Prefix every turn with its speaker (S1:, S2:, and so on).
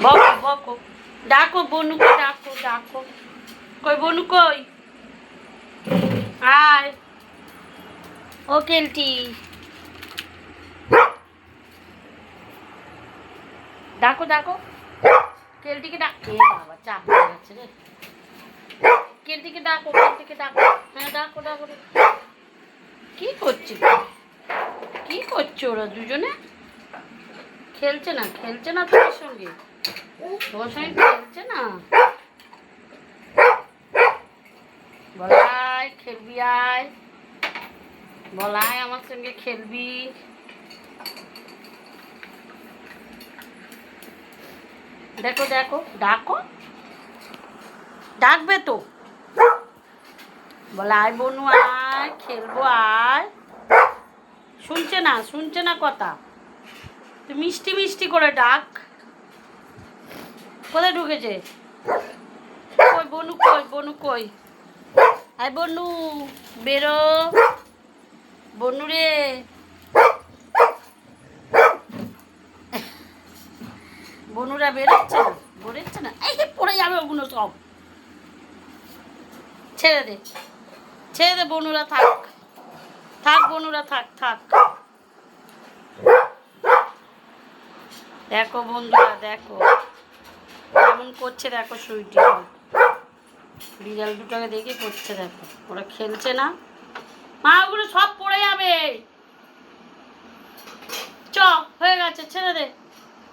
S1: বকো বকো, ডাকো বনুকে, ডাকো ডাকো। কই বনু কই? আয় ও কেলটি, ডাকো ডাকো কেলটিকে ডাক। এ বাবা চাপ হয়ে যাচ্ছে রে। কেলটিকে ডাকো, কেলটিকে ডাকো। হ্যাঁ ডাকো ডাকো। কি করছে, কি করছে ওরা দুজনে? খেলছে না, খেলছে না তোমার সঙ্গে, তোমার সঙ্গে খেলছে না। বলাই খেলবি, আয় বলাই আমার সঙ্গে খেলবি। দেখো দেখো, ডাকো, ডাকবে তো। বলে আয় বনু আয় খেলবো আয়। শুনছে না, শুনছে না কথা। তুই মিষ্টি মিষ্টি করে ডাক। কোথায় ঢুকেছে? কই বনু কই, বনু কই? আয় বনু বেরো, বনু রে। বনুরা বেরোচ্ছে না, বেরোচ্ছে না। এই পড়ে যাবে ওগুলো সব। ছেড়ে দে, ছেড়ে দে, বনুরা থাক, থাক বনুরা থাক থাক। দেখো বন্ধুরা দেখো কেমন করছে, দেখো সুইটি বিড়াল দুটোকে দেখে করছে। দেখো ওরা খেলছে না। মা ওগুলো সব পড়ে যাবে। চ হয়ে গেছে, ছেড়ে দে।